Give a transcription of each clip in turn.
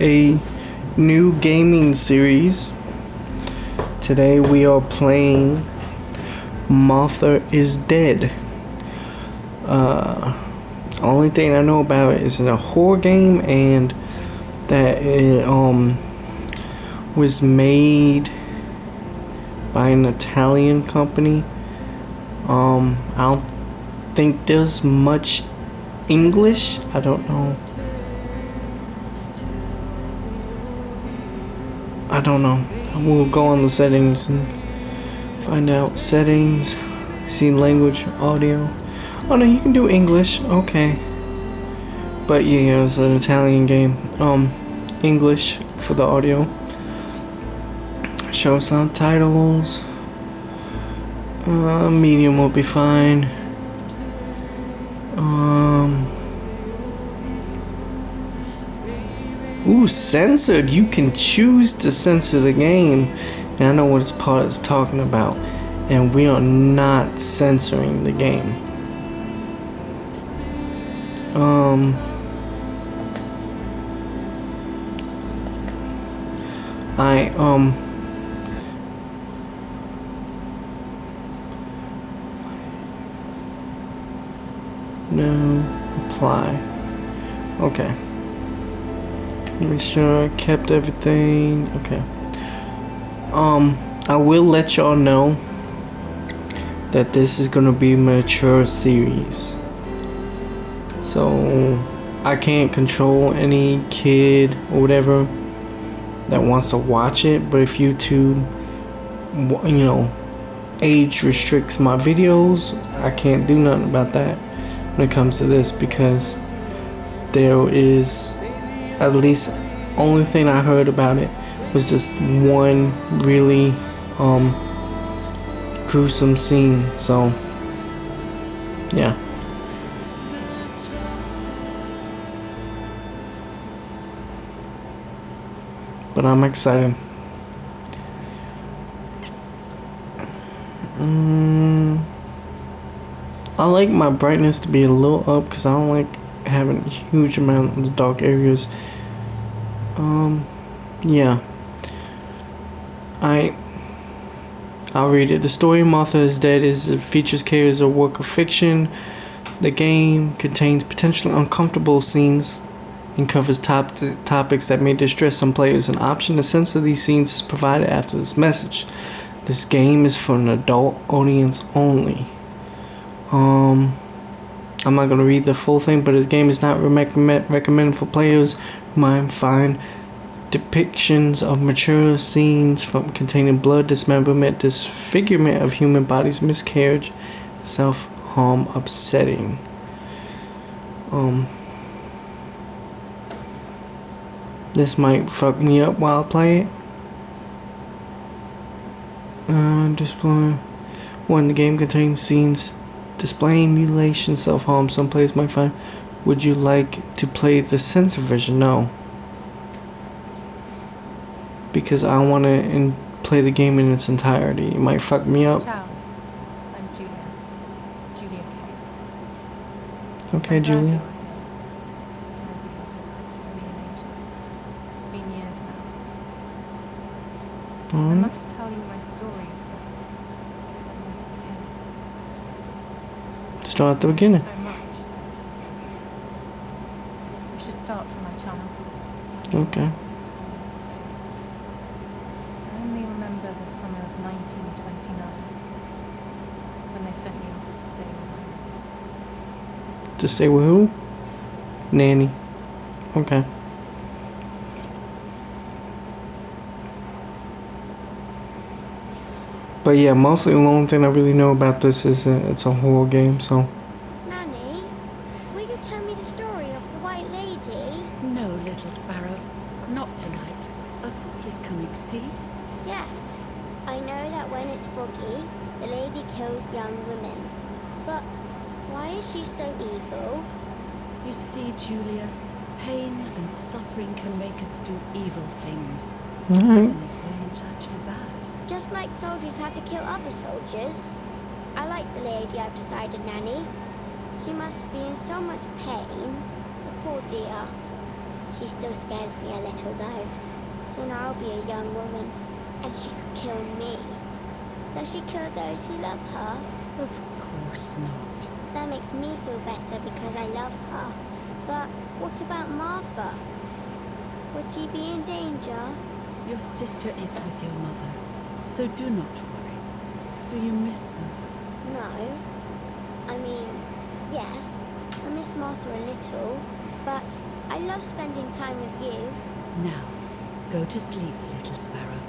a new gaming series. Today we are playing Martha is Dead. Only thing I know about it is it's a horror game and that it was made by an Italian company. I don't think there's much English. I don't know. We'll go on the settings and find out. Settings, see language, audio. Oh no, you can do English. Okay. But yeah, it's an Italian game. English for the audio. Show subtitles. Medium will be fine. Ooh, censored. You can choose to censor the game. And I know what this part is talking about. And we are not censoring the game. No, apply. Okay. Make sure I kept everything. Okay. I will let y'all know that this is gonna be a mature series. So I can't control any kid or whatever that wants to watch it, but if YouTube, age restricts my videos, I can't do nothing about that when it comes to this, because there is, at least only thing I heard about it was just one really gruesome scene. So yeah. But I'm excited. I like my brightness to be a little up because I don't like having a huge amount of dark areas. Yeah. I'll read it. The story Martha is Dead features K as a work of fiction. The game contains potentially uncomfortable scenes and covers topics that may distress some players. An option to censor these scenes is provided after this message. This game is for an adult audience only. I'm not going to read the full thing, but this game is not recommended for players who might find depictions of mature scenes from containing blood, dismemberment, disfigurement of human bodies, miscarriage, self-harm upsetting. This might fuck me up while I play it. Display. When the game contains scenes displaying mutilation, self-harm, some players might find. Would you like to play the censored version? No. Because I want to play the game in its entirety. It might fuck me up. Ciao. I'm Julia. Julia Kay. Okay, Julia. It's been years now. I Alright. must tell you my story, but I don't know where to begin. Start at the beginning. So much. We should start from my childhood. Okay. I only remember the summer of 1929, when they sent me off to stay with my nanny. To stay with who? Nanny. Okay. But yeah, mostly the only thing I really know about this is it's a horror game, so. Nanny, will you tell me the story of the White Lady? No, little sparrow. Not tonight. A thought is coming, see? Yes. I know that when it's foggy, the lady kills young women. But why is she so evil? You see, Julia, pain and suffering can make us do evil things. Alright. Even if we're not actually bad. Just like soldiers have to kill other soldiers. I like the lady, I've decided, Nanny. She must be in so much pain. The poor dear. She still scares me a little though. Soon I'll be a young woman, and she could kill me. Does she kill those who love her? Of course not. That makes me feel better because I love her. But what about Martha? Would she be in danger? Your sister is with your mother, so do not worry. Do you miss them? No. I mean, yes, I miss Martha a little, but I love spending time with you. Now, go to sleep, little sparrow.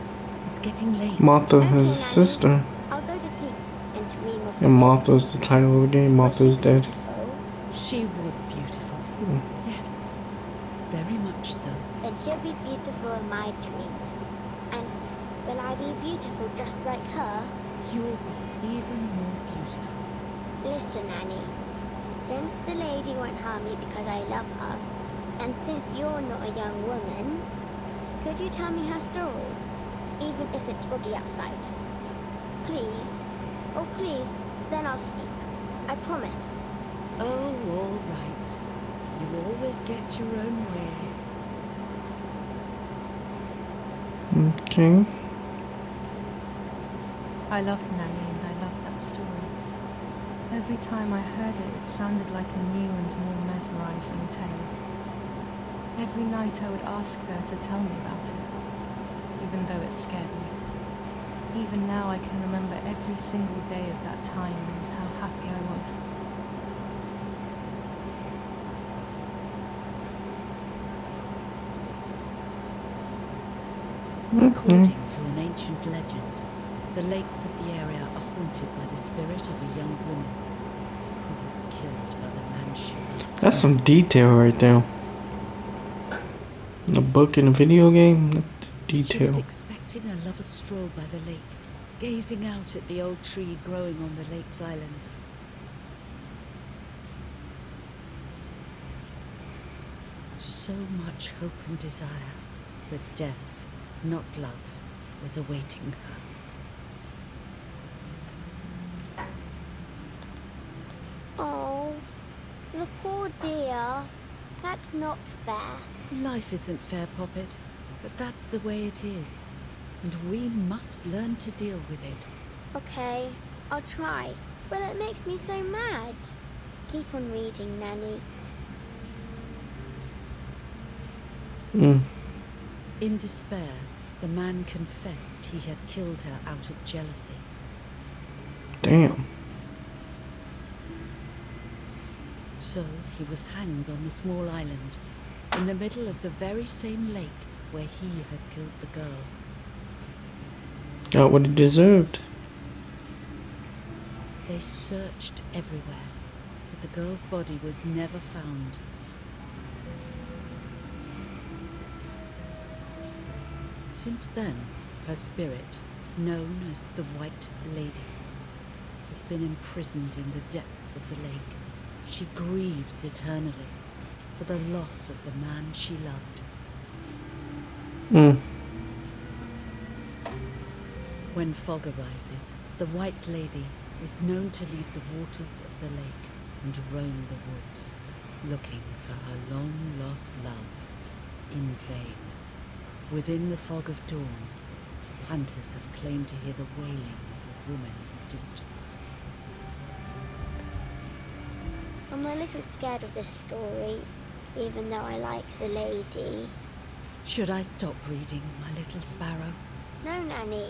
It's getting late. Martha Okay, is Nanny. his sister, I'll go to sleep and dream of the and lady. Martha's the title of the game. Was Martha's she dead. beautiful? She was beautiful. Mm. Yes, very much so. Then she'll be beautiful in my dreams. And will I be beautiful just like her? You'll be even more beautiful. Listen, Nanny. Since the lady won't harm me because I love her, and since you're not a young woman, could you tell me her story? Even if it's foggy outside. Please. Oh, please. Then I'll sleep. I promise. Oh, all right. You always get your own way. Okay. I loved Nanny and I loved that story. Every time I heard it, it sounded like a new and more mesmerizing tale. Every night I would ask her to tell me about it, even though it scared me. Even now I can remember every single day of that time and how happy I was. According to an ancient legend, the lakes of the area are haunted by the spirit of a young woman who was killed by the man she loved. That's some detail right there. A book and a video game? That's She was detail. expecting a lover's stroll by the lake, gazing out at the old tree growing on the lake's island. So much hope and desire, but death, not love, was awaiting her. Oh, the poor dear. That's not fair. Life isn't fair, Poppet, but that's the way it is. And we must learn to deal with it. Okay, I'll try. But it makes me so mad. Keep on reading, Nanny. Mm. In despair, the man confessed he had killed her out of jealousy. Damn. So he was hanged on the small island, in the middle of the very same lake where he had killed the girl. Got what he deserved. They searched everywhere, but the girl's body was never found. Since then, her spirit, known as the White Lady, has been imprisoned in the depths of the lake. She grieves eternally for the loss of the man she loved. Mm. When fog arises, the White Lady is known to leave the waters of the lake and roam the woods, looking for her long-lost love in vain. Within the fog of dawn, hunters have claimed to hear the wailing of a woman in the distance. I'm a little scared of this story, even though I like the lady. Should I stop reading, my little sparrow? No, Nanny.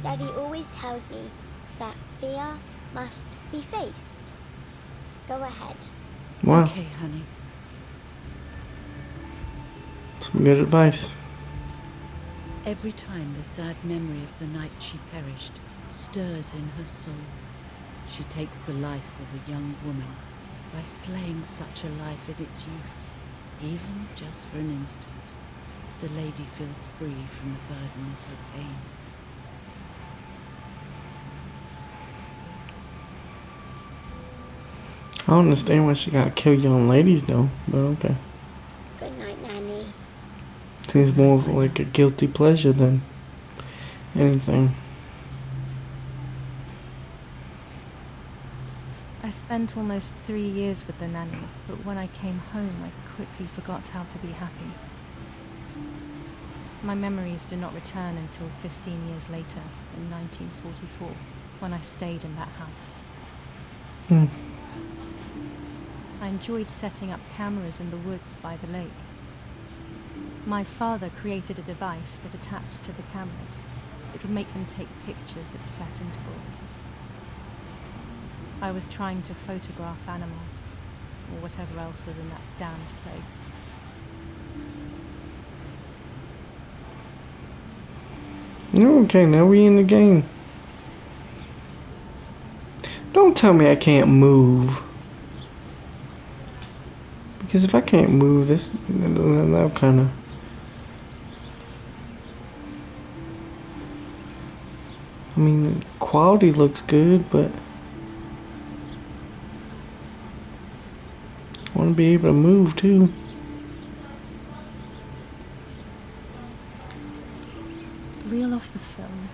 Daddy always tells me that fear must be faced. Go ahead. Wow. Okay, honey. Some good advice. Every time the sad memory of the night she perished stirs in her soul, she takes the life of a young woman by slaying such a life in its youth, even just for an instant. The lady feels free from the burden of her pain. I don't understand why she gotta kill young ladies though, but okay. Good night, Nanny. Seems more of like a guilty pleasure than anything. I spent almost 3 years with the nanny, but when I came home, I quickly forgot how to be happy. My memories did not return until 15 years later, in 1944, when I stayed in that house. Hmm. I enjoyed setting up cameras in the woods by the lake. My father created a device that attached to the cameras. It would make them take pictures at set intervals. I was trying to photograph animals, or whatever else was in that damned place. Okay, now we in the game. Don't tell me I can't move. Because if I can't move, that'll kind of... I mean, the quality looks good, but... I want to be able to move, too. Reel off the film.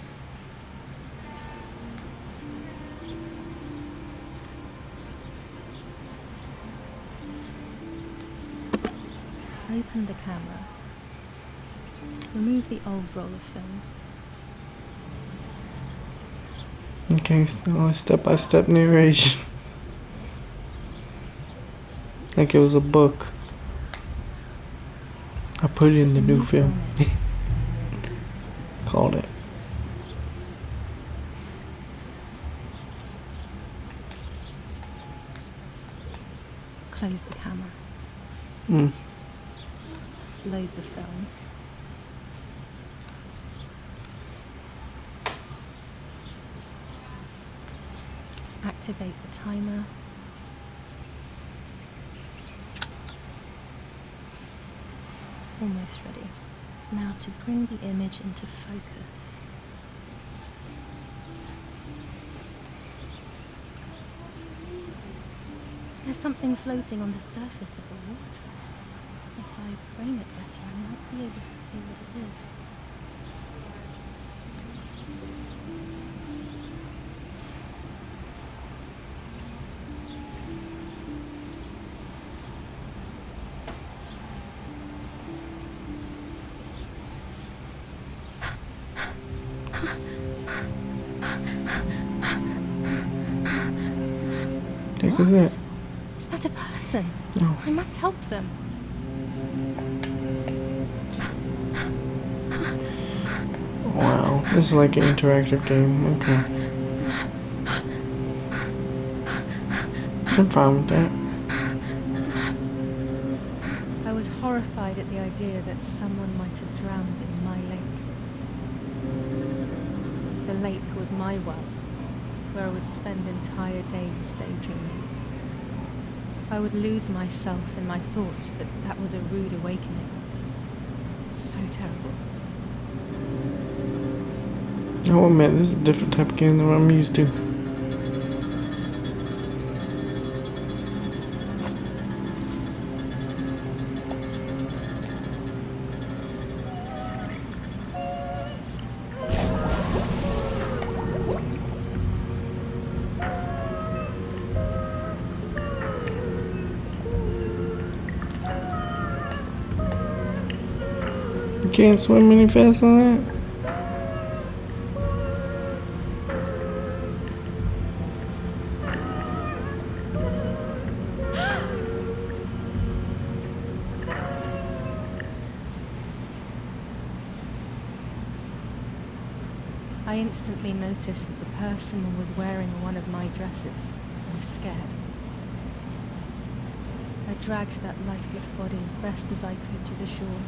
Open the camera. Remove the old roll of film. Okay, so step-by-step narration. Like it was a book. I put it in the new film. Called it. Close the camera. Load the film. Activate the timer. Almost ready. Now to bring the image into focus. There's something floating on the surface of the water. If I frame it better, I might be able to see what it is. What was that? Is that a person? No. I must help them. Wow, this is like an interactive game. Okay. I'm fine with that. I was horrified at the idea that someone might have drowned in my lake. The lake was my world, where I would spend entire days daydreaming. I would lose myself in my thoughts, but that was a rude awakening. So terrible. Oh man, this is a different type of game than what I'm used to. You can't swim any faster than that? I instantly noticed that the person was wearing one of my dresses. I was scared. I dragged that lifeless body as best as I could to the shore,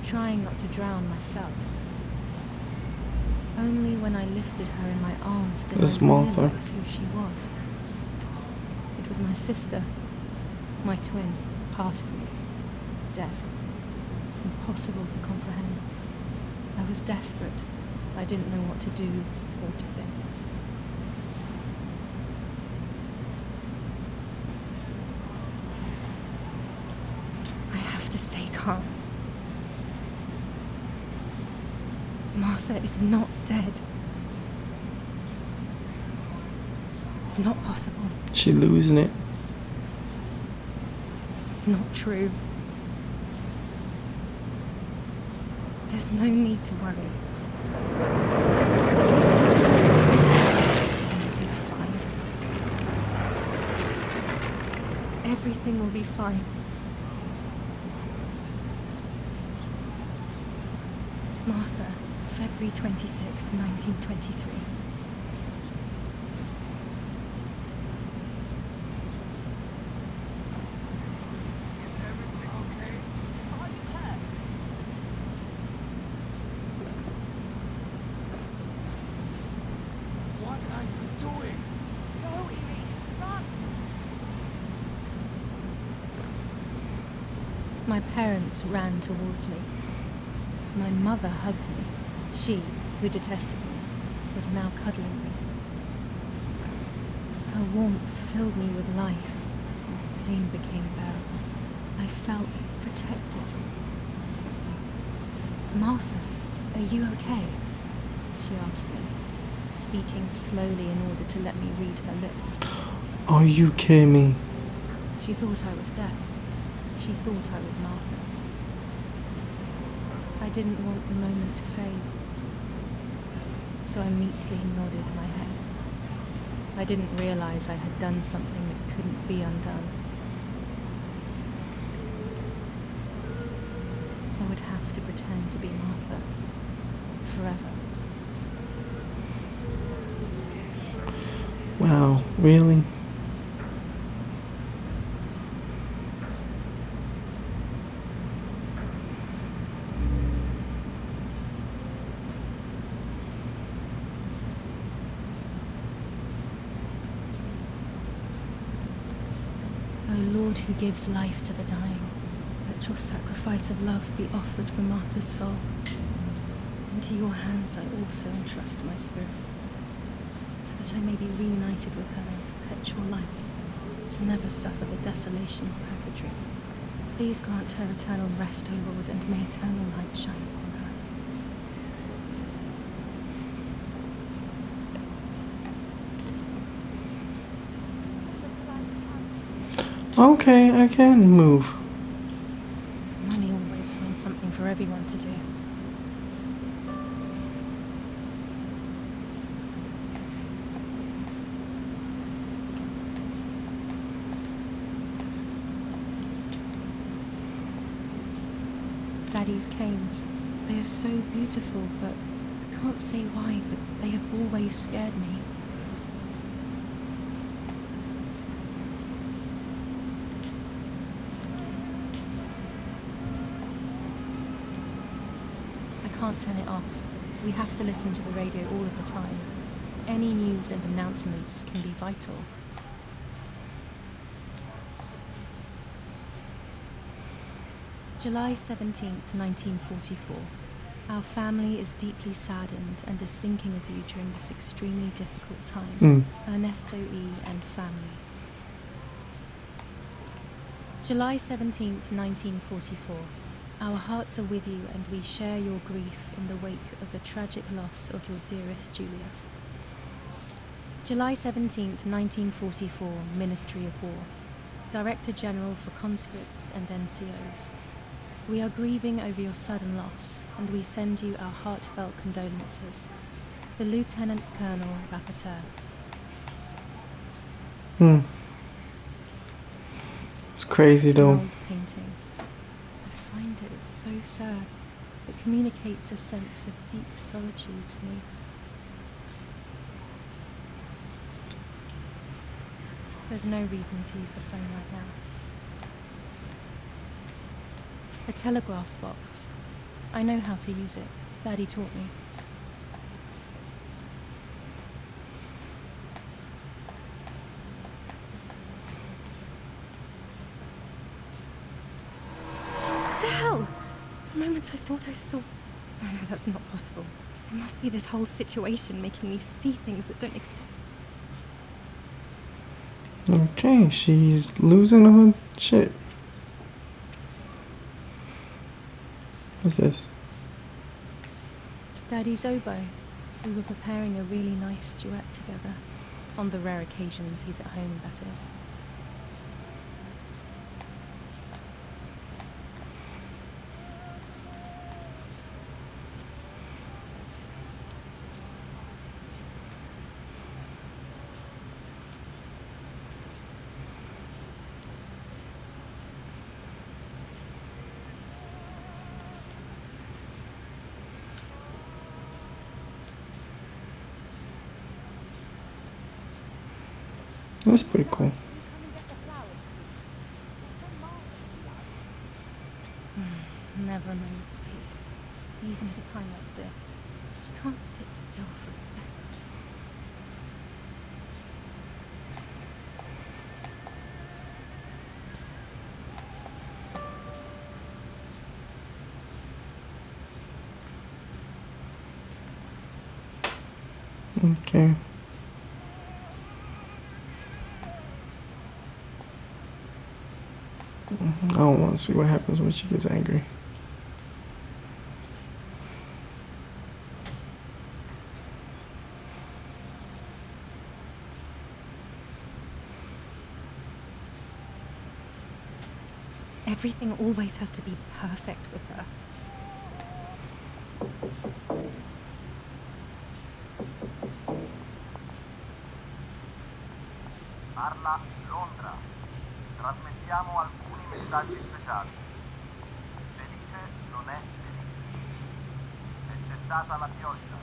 trying not to drown myself. Only when I lifted her in my arms did I realize who she was. It was my sister, my twin, part of me, dead, impossible to comprehend. I was desperate. I didn't know what to do or to think. I have to stay calm. Martha is not dead. It's not possible. She losing it. It's not true. There's no need to worry. Everything is fine. Everything will be fine. Martha, February 26th, 1923. Is everything okay? Are you hurt? What are you doing? Go, Eric! Run! My parents ran towards me. My mother hugged me. She, who detested me, was now cuddling me. Her warmth filled me with life. Pain became bearable. I felt protected. Martha, are you okay? She asked me, speaking slowly in order to let me read her lips. Are you kidding me? She thought I was deaf. She thought I was Martha. I didn't want the moment to fade, so I meekly nodded my head. I didn't realize I had done something that couldn't be undone. I would have to pretend to be Martha forever. Wow, really? O Lord, who gives life to the dying, let your sacrifice of love be offered for Martha's soul. Into your hands I also entrust my spirit, so that I may be reunited with her in perpetual light, to never suffer the desolation of purgatory. Please grant her eternal rest, O Lord, and may eternal light shine upon her. Okay, I can move. Mummy always finds something for everyone to do. Daddy's canes. They are so beautiful, but I can't say why, but they have always scared me. I can't turn it off. We have to listen to the radio all of the time. Any news and announcements can be vital. July 17th, 1944. Our family is deeply saddened and is thinking of you during this extremely difficult time. Ernesto E. and family. July 17th, 1944. Our hearts are with you and we share your grief in the wake of the tragic loss of your dearest Julia. July 17th, 1944, Ministry of War. Director General for Conscripts and NCOs. We are grieving over your sudden loss, and we send you our heartfelt condolences. The Lieutenant Colonel Rapporteur. It's crazy An though. old painting. I find it so sad. It communicates a sense of deep solitude to me. There's no reason to use the phone right now. A telegraph box. I know how to use it. Daddy taught me. What the hell? For a moment I thought I saw... No, that's not possible. It must be this whole situation making me see things that don't exist. Okay, she's losing her shit. What's this? Daddy's oboe. We were preparing a really nice duet together. On the rare occasions he's at home, that is. That's pretty cool. Never a moment's peace, even at a time like this. She can't sit still for a second. Okay. I don't want to see what happens when she gets angry. Everything always has to be perfect with her. Parla Londra. Trasmettiamo alcuni messaggi speciali. Felice non è felice. È cessata la pioggia.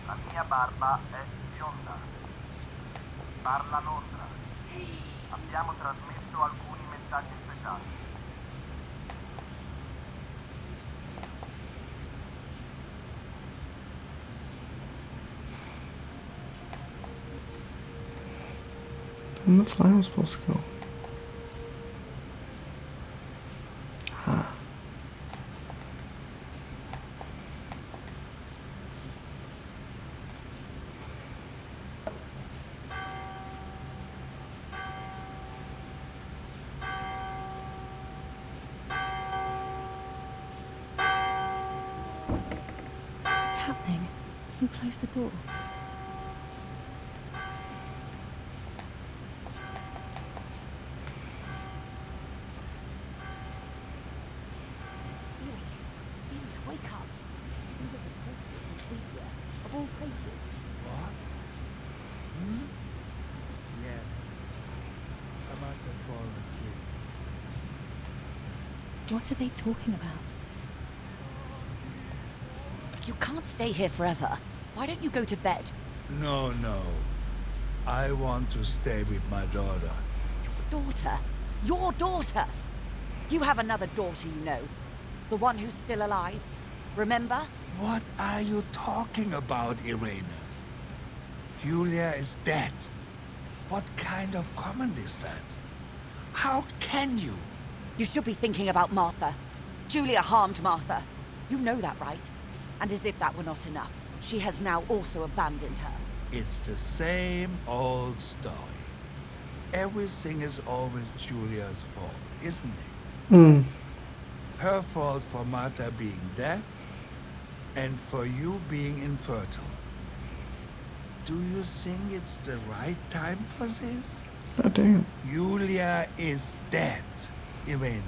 La mia barba è bionda. Parla Londra. Abbiamo trasmesso alcuni messaggi speciali. I'm the fly supposed to go. Ah. What's happening? Who closed the door? Wake up. Do you think it's appropriate to sleep here? Of all places. What? Hmm? Yes. I must have fallen asleep. What are they talking about? You can't stay here forever. Why don't you go to bed? No, no. I want to stay with my daughter. Your daughter? Your daughter? You have another daughter, you know. The one who's still alive. Remember? What are you talking about, Irene? Julia is dead. What kind of comment is that? How can you? You should be thinking about Martha. Julia harmed Martha. You know that, right? And as if that were not enough, she has now also abandoned her. It's the same old story. Everything is always Julia's fault, isn't it? Hmm. Her fault for Martha being deaf, and for you being infertile. Do you think it's the right time for this? God damn. Julia is dead, Irene.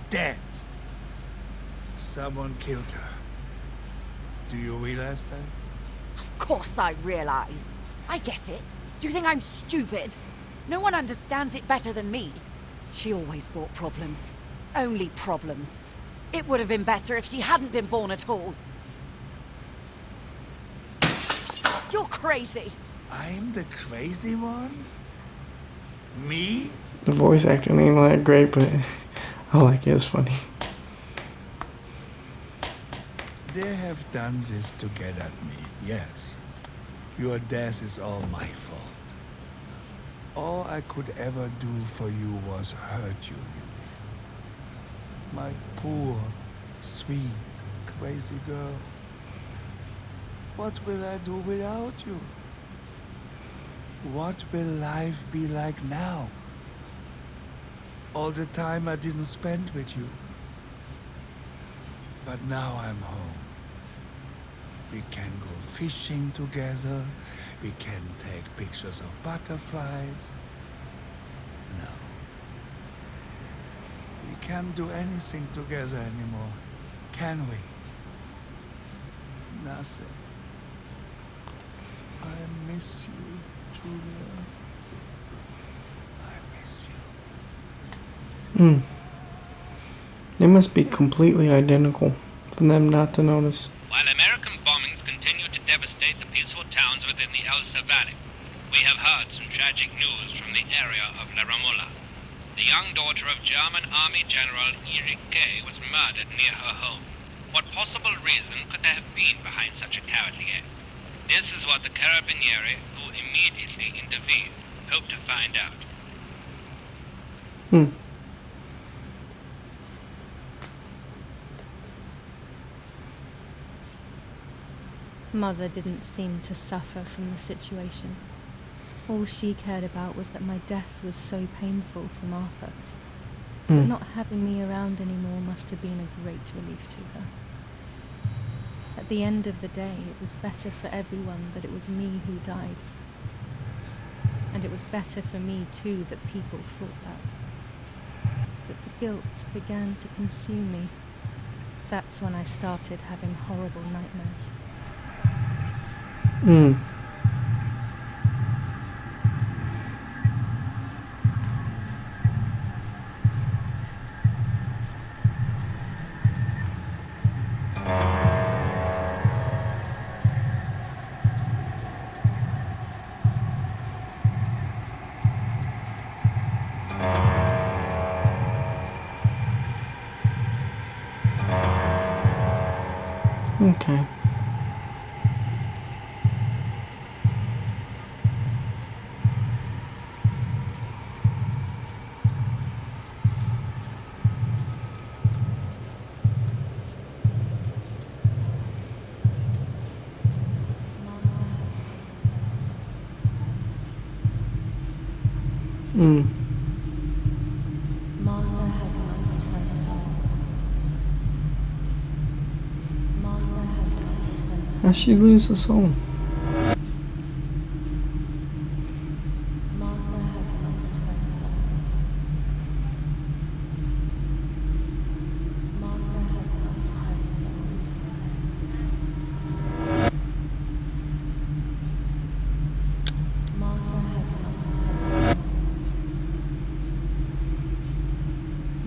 Dead. Someone killed her. Do you realize that? Of course I realize. I get it. Do you think I'm stupid? No one understands it better than me. She always brought problems. Only problems. It would have been better if she hadn't been born at all. You're crazy. I'm the crazy one? Me? The voice acting ain't that great, but I like it. It's funny. They have done this to get at me, yes. Your death is all my fault. All I could ever do for you was hurt you, Julia. My poor, sweet, crazy girl. What will I do without you? What will life be like now? All the time I didn't spend with you. But now I'm home. We can go fishing together. We can take pictures of butterflies. No. We can't do anything together anymore, can we? Nothing. I miss you, Julia. I miss you. They must be completely identical for them not to notice. While American bombings continue to devastate the peaceful towns within the Elsa Valley, we have heard some tragic news from the area of La Ramola. The young daughter of German Army General Erich Kay was murdered near her home. What possible reason could there have been behind such a cowardly act? This is what the Carabinieri, who immediately intervened, hope to find out. Mother didn't seem to suffer from the situation. All she cared about was that my death was so painful for Martha. But not having me around anymore must have been a great relief to her. At the end of the day, it was better for everyone that it was me who died. And it was better for me too that people fought back. But the guilt began to consume me. That's when I started having horrible nightmares. Okay. Martha has lost her soul. Martha has lost her soul. How'd she lose her soul? Martha has lost her soul. Martha has lost her soul. Martha has lost her soul.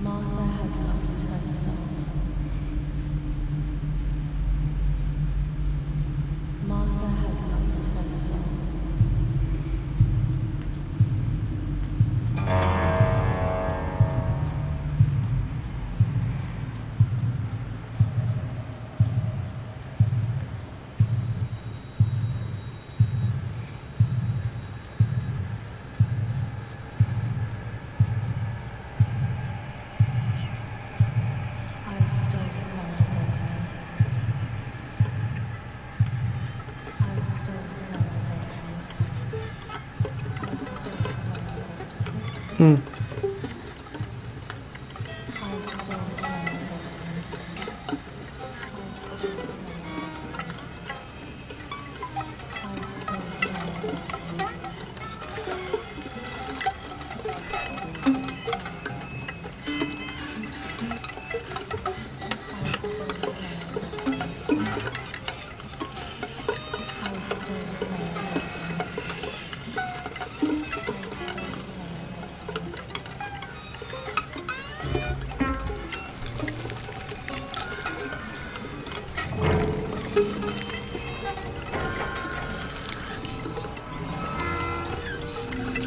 Martha has lost her soul. Martha has lost her soul. I stole her identity. I stole her identity. I stole her identity. I stole her identity. I stole her identity. I stole her identity.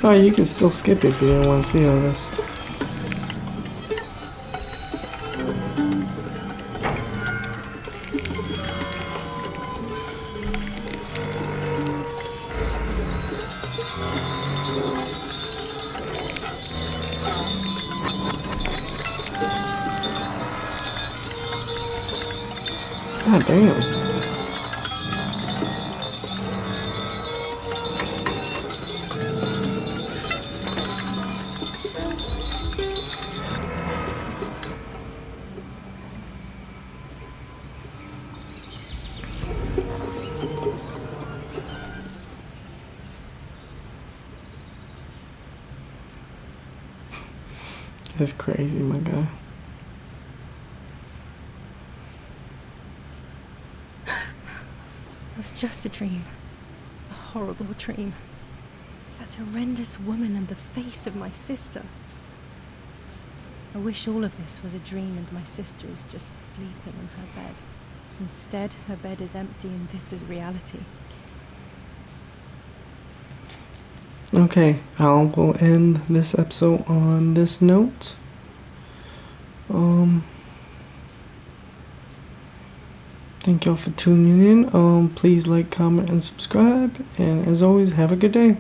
Oh, you can still skip it if you don't want to see all this. God damn. That's crazy, my guy. It was just a dream. A horrible dream. That horrendous woman and the face of my sister. I wish all of this was a dream and my sister is just sleeping in her bed. Instead, her bed is empty and this is reality. Okay, I will end this episode on this note. Thank y'all for tuning in. Please like, comment, and subscribe. And as always, have a good day.